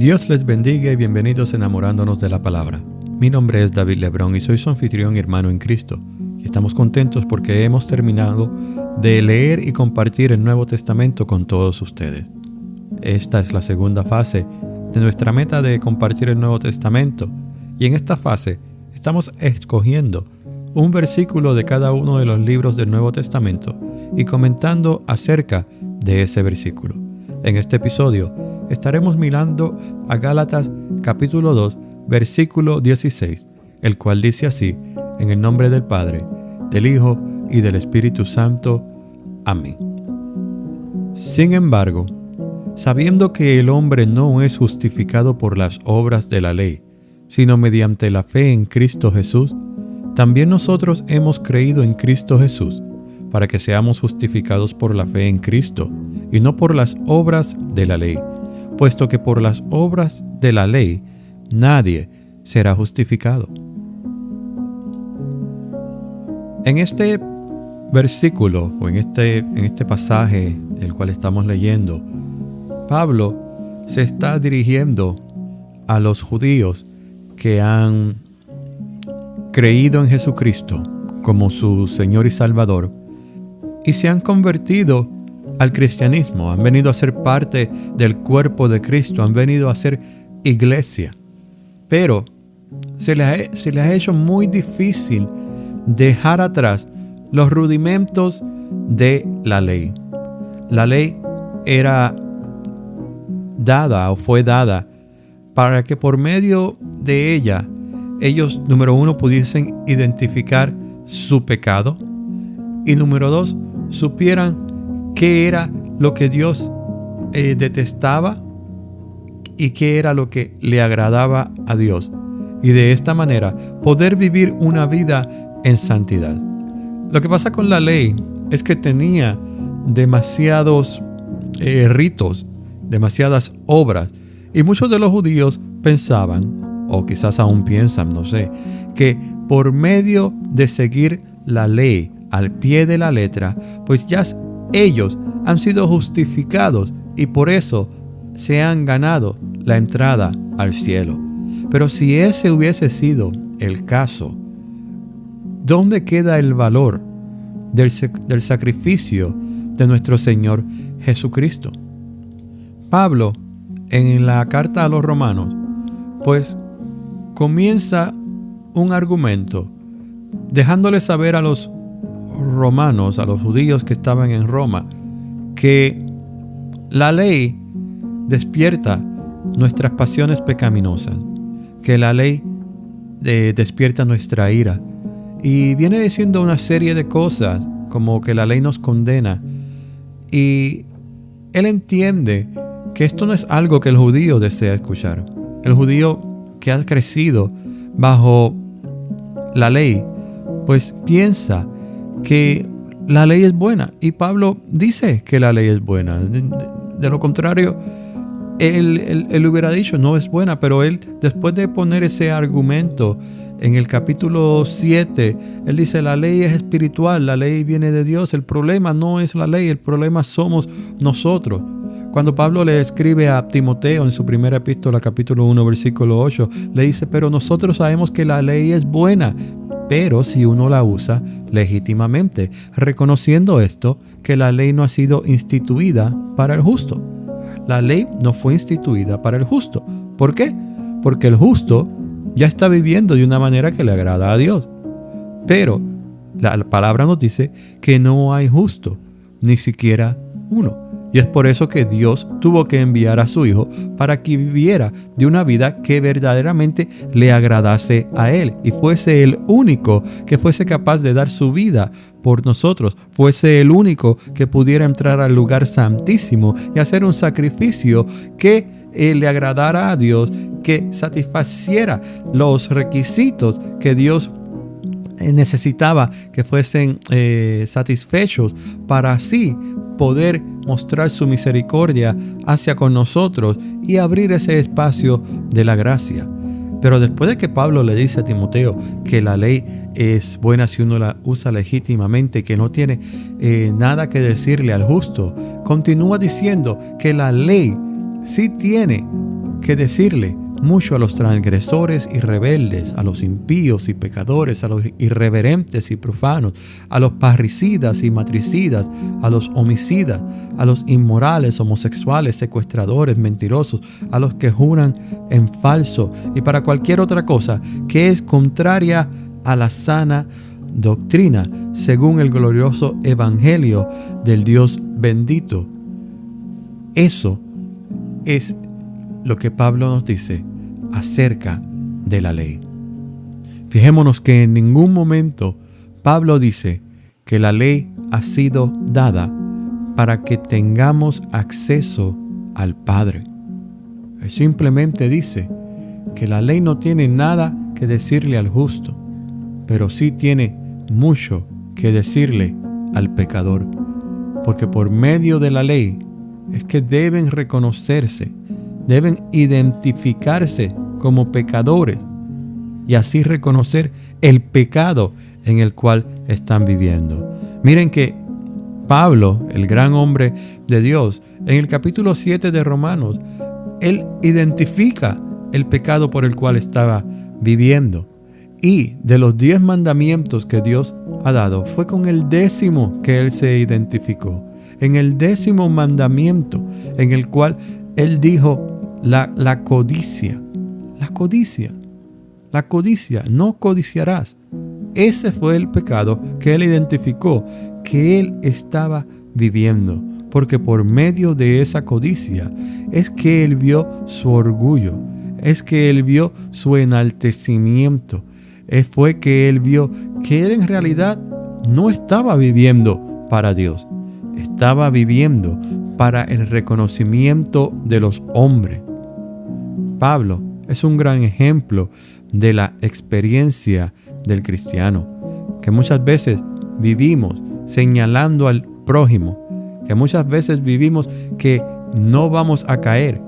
Dios les bendiga y bienvenidos a Enamorándonos de la Palabra. Mi nombre es David Lebrón y soy su anfitrión y hermano en Cristo. Y estamos contentos porque hemos terminado de leer y compartir el Nuevo Testamento con todos ustedes. Esta es la segunda fase de nuestra meta de compartir el Nuevo Testamento. Y en esta fase estamos escogiendo un versículo de cada uno de los libros del Nuevo Testamento y comentando acerca de ese versículo. En este episodio estaremos mirando a Gálatas capítulo 2, versículo 16, el cual dice así: en el nombre del Padre, del Hijo y del Espíritu Santo. Amén. Sin embargo, sabiendo que el hombre no es justificado por las obras de la ley, sino mediante la fe en Cristo Jesús, también nosotros hemos creído en Cristo Jesús, para que seamos justificados por la fe en Cristo, y no por las obras de la ley, puesto que por las obras de la ley nadie será justificado. En este versículo, o en este pasaje el cual estamos leyendo, Pablo se está dirigiendo a los judíos que han creído en Jesucristo como su Señor y Salvador y se han convertido al cristianismo, han venido a ser parte del cuerpo de Cristo, han venido a ser iglesia. Pero se les ha hecho muy difícil dejar atrás los rudimentos de la ley. La ley era dada o fue dada para que por medio de ella ellos, número uno, pudiesen identificar su pecado y número dos, supieran qué era lo que Dios detestaba y qué era lo que le agradaba a Dios. Y de esta manera poder vivir una vida en santidad. Lo que pasa con la ley es que tenía demasiados ritos, demasiadas obras. Y muchos de los judíos pensaban, o quizás aún piensan, no sé, que por medio de seguir la ley al pie de la letra, pues ya ellos han sido justificados y por eso se han ganado la entrada al cielo. Pero si ese hubiese sido el caso, ¿dónde queda el valor del sacrificio de nuestro Señor Jesucristo? Pablo, en la carta a los Romanos, pues comienza un argumento dejándole saber a los romanos, a los judíos que estaban en Roma, que la ley despierta nuestras pasiones pecaminosas, que la ley despierta nuestra ira, y viene diciendo una serie de cosas como que la ley nos condena, y él entiende que esto no es algo que el judío desea escuchar. El judío que ha crecido bajo la ley, pues piensa que la ley es buena, y Pablo dice que la ley es buena. De lo contrario, él hubiera dicho no es buena, pero él, después de poner ese argumento en el capítulo 7, él dice la ley es espiritual, la ley viene de Dios, el problema no es la ley, el problema somos nosotros. Cuando Pablo le escribe a Timoteo en su primera epístola, capítulo 1, versículo 8, le dice, pero nosotros sabemos que la ley es buena, pero si uno la usa legítimamente, reconociendo esto, que la ley no ha sido instituida para el justo. La ley no fue instituida para el justo. ¿Por qué? Porque el justo ya está viviendo de una manera que le agrada a Dios. Pero la palabra nos dice que no hay justo, ni siquiera uno. Y es por eso que Dios tuvo que enviar a su Hijo para que viviera de una vida que verdaderamente le agradase a Él y fuese el único que fuese capaz de dar su vida por nosotros, fuese el único que pudiera entrar al lugar santísimo y hacer un sacrificio que le agradara a Dios, que satisfaciera los requisitos que Dios necesitaba que fuesen satisfechos para así poder mostrar su misericordia hacia con nosotros y abrir ese espacio de la gracia. Pero después de que Pablo le dice a Timoteo que la ley es buena si uno la usa legítimamente, que no tiene nada que decirle al justo, continúa diciendo que la ley sí tiene que decirle mucho a los transgresores y rebeldes, a los impíos y pecadores, a los irreverentes y profanos, a los parricidas y matricidas, a los homicidas, a los inmorales, homosexuales, secuestradores, mentirosos, a los que juran en falso y para cualquier otra cosa que es contraria a la sana doctrina, según el glorioso evangelio del Dios bendito. Eso es lo que Pablo nos dice acerca de la ley. Fijémonos que en ningún momento Pablo dice que la ley ha sido dada para que tengamos acceso al Padre. Él simplemente dice que la ley no tiene nada que decirle al justo, pero sí tiene mucho que decirle al pecador, porque por medio de la ley es que deben reconocerse, deben identificarse como pecadores y así reconocer el pecado en el cual están viviendo. Miren que Pablo, el gran hombre de Dios, en el capítulo 7 de Romanos, él identifica el pecado por el cual estaba viviendo. Y de los 10 mandamientos que Dios ha dado, fue con el 10º que él se identificó. En el 10º mandamiento, en el cual él dijo la codicia, no codiciarás. Ese fue el pecado que él identificó, que él estaba viviendo, porque por medio de esa codicia es que él vio su orgullo, es que él vio su enaltecimiento, fue que él vio que él en realidad no estaba viviendo para Dios, estaba viviendo para el reconocimiento de los hombres. Pablo es un gran ejemplo de la experiencia del cristiano, que muchas veces vivimos señalando al prójimo, que muchas veces vivimos que no vamos a caer,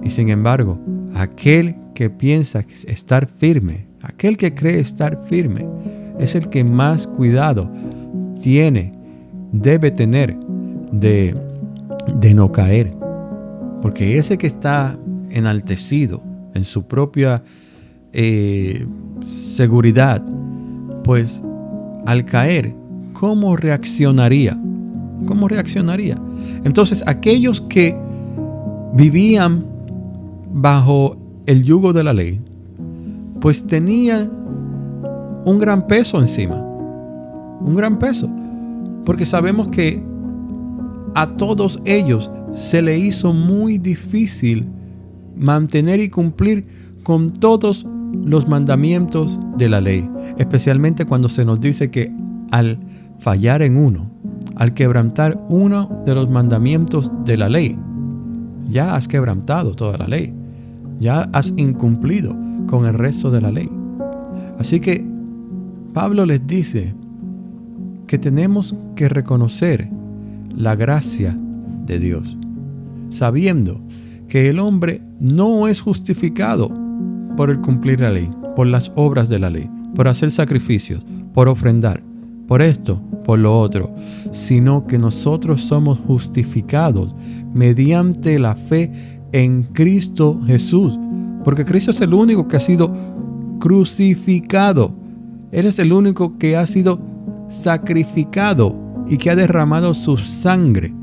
y sin embargo, aquel que piensa estar firme, aquel que cree estar firme, es el que más cuidado debe tener de no caer, porque ese que está enaltecido en su propia seguridad, pues al caer, ¿cómo reaccionaría? Entonces, aquellos que vivían bajo el yugo de la ley, pues tenían un gran peso encima, porque sabemos que a todos ellos se le hizo muy difícil mantener y cumplir con todos los mandamientos de la ley, especialmente cuando se nos dice que al fallar en uno, al quebrantar uno de los mandamientos de la ley, ya has quebrantado toda la ley, ya has incumplido con el resto de la ley. Así que Pablo les dice que tenemos que reconocer la gracia de Dios, sabiendo que el hombre no es justificado por el cumplir la ley, por las obras de la ley, por hacer sacrificios, por ofrendar, por esto, por lo otro, sino que nosotros somos justificados mediante la fe en Cristo Jesús, porque Cristo es el único que ha sido crucificado. Él es el único que ha sido sacrificado y que ha derramado su sangre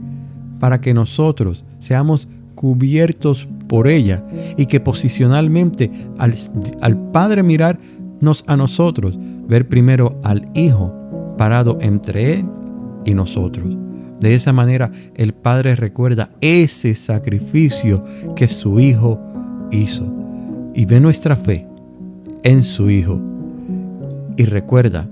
para que nosotros seamos cubiertos por ella y que posicionalmente al Padre mirarnos a nosotros, ver primero al Hijo parado entre Él y nosotros. De esa manera el Padre recuerda ese sacrificio que su Hijo hizo y ve nuestra fe en su Hijo y recuerda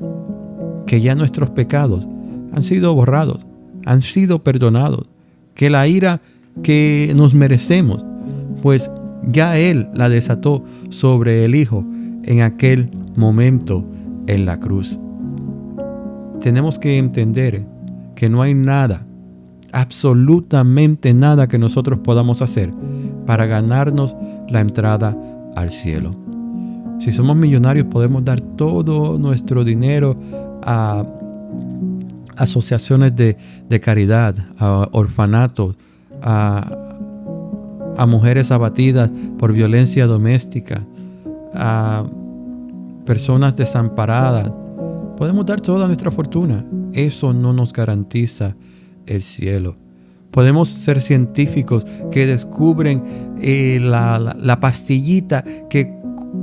que ya nuestros pecados han sido borrados, han sido perdonados, que la ira que nos merecemos, pues ya Él la desató sobre el Hijo en aquel momento en la cruz. Tenemos que entender que no hay nada, absolutamente nada que nosotros podamos hacer para ganarnos la entrada al cielo. Si somos millonarios, podemos dar todo nuestro dinero a asociaciones de caridad, a orfanatos, a a mujeres abatidas por violencia doméstica, a personas desamparadas. Podemos dar toda nuestra fortuna. Eso no nos garantiza el cielo. Podemos ser científicos que descubren la pastillita que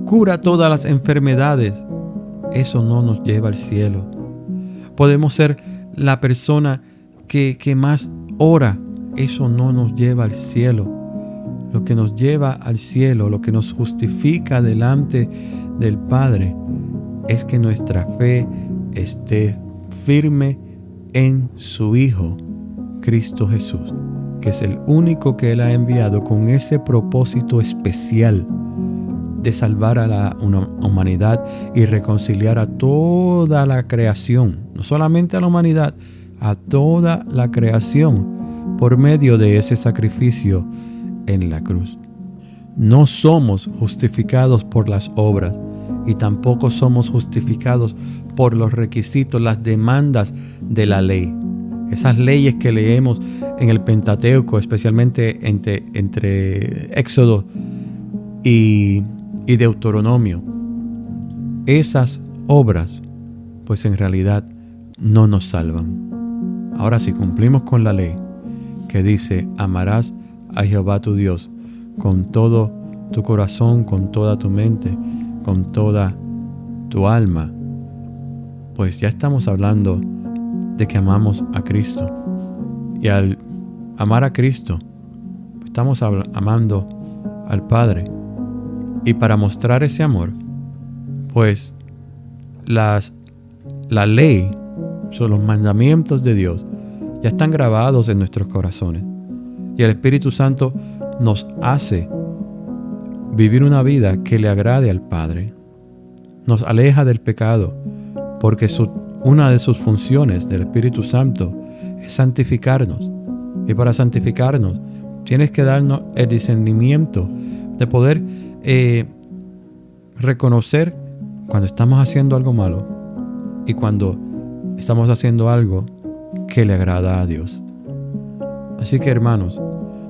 cura todas las enfermedades. Eso no nos lleva al cielo. Podemos ser la persona que más ora. Eso no nos lleva al cielo. Lo que nos lleva al cielo, lo que nos justifica delante del Padre, es que nuestra fe esté firme en su Hijo, Cristo Jesús, que es el único que Él ha enviado con ese propósito especial de salvar a la humanidad y reconciliar a toda la creación, no solamente a la humanidad, a toda la creación, por medio de ese sacrificio en la cruz. No somos justificados por las obras y tampoco somos justificados por los requisitos, las demandas de la ley. Esas leyes que leemos en el Pentateuco, especialmente entre Éxodo y Deuteronomio. Esas obras, pues en realidad no nos salvan. Ahora, si cumplimos con la ley que dice: amarás a Jehová tu Dios con todo tu corazón, con toda tu mente, con toda tu alma, pues ya estamos hablando de que amamos a Cristo. Y al amar a Cristo, estamos amando al Padre. Y para mostrar ese amor, pues la ley, son los mandamientos de Dios, ya están grabados en nuestros corazones. Y el Espíritu Santo nos hace vivir una vida que le agrade al Padre. Nos aleja del pecado, porque una de sus funciones del Espíritu Santo es santificarnos. Y para santificarnos, tienes que darnos el discernimiento de poder reconocer cuando estamos haciendo algo malo y cuando estamos haciendo algo que le agrada a Dios. Así que, hermanos,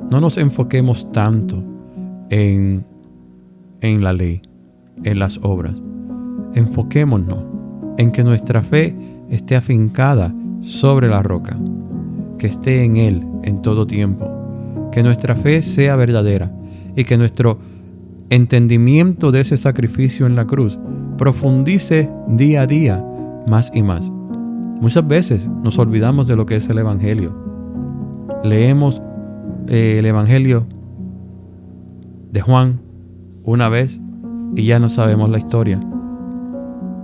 no nos enfoquemos tanto en la ley, en las obras. Enfoquémonos en que nuestra fe esté afincada sobre la roca, que esté en Él en todo tiempo, que nuestra fe sea verdadera y que nuestro entendimiento de ese sacrificio en la cruz profundice día a día más y más. Muchas veces nos olvidamos de lo que es el Evangelio. Leemos el Evangelio de Juan una vez y ya no sabemos la historia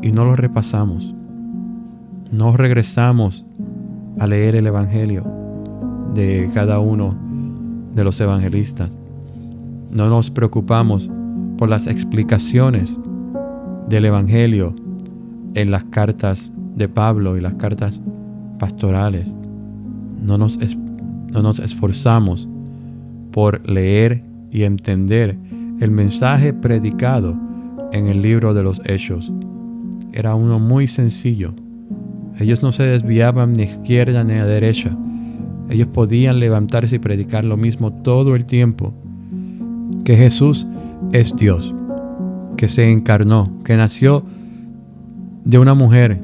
y no lo repasamos. No regresamos a leer el Evangelio de cada uno de los evangelistas. No nos preocupamos por las explicaciones del Evangelio en las cartas de Pablo y las cartas pastorales. No nos esforzamos por leer y entender el mensaje predicado en el libro de los Hechos. Era uno muy sencillo. Ellos no se desviaban ni a izquierda ni a derecha. Ellos podían levantarse y predicar lo mismo todo el tiempo: que Jesús es Dios, que se encarnó, que nació de una mujer,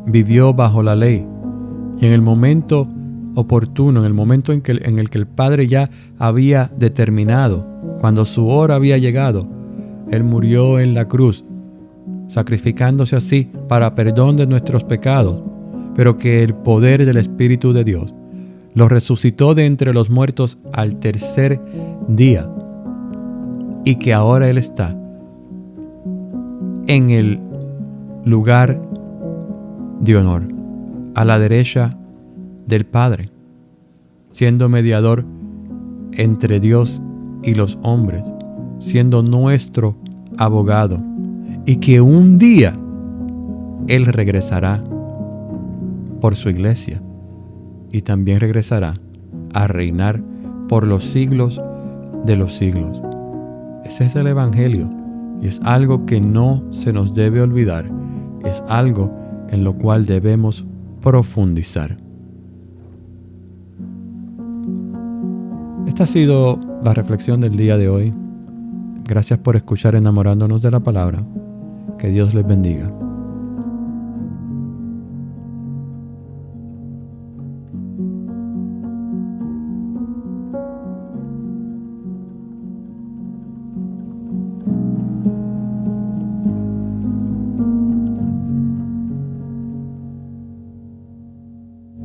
vivió bajo la ley, y en el momento oportuno, en el momento en el que el Padre ya había determinado, cuando su hora había llegado, Él murió en la cruz, sacrificándose así para perdón de nuestros pecados, pero que el poder del Espíritu de Dios lo resucitó de entre los muertos al tercer día, y que ahora Él está en el lugar de honor, a la derecha del Padre, siendo mediador entre Dios y los hombres, siendo nuestro abogado, y que un día Él regresará por su iglesia y también regresará a reinar por los siglos de los siglos. Ese es el Evangelio, y es algo que no se nos debe olvidar. Es algo en lo cual debemos profundizar. Esta ha sido la reflexión del día de hoy. Gracias por escuchar Enamorándonos de la Palabra. Que Dios les bendiga.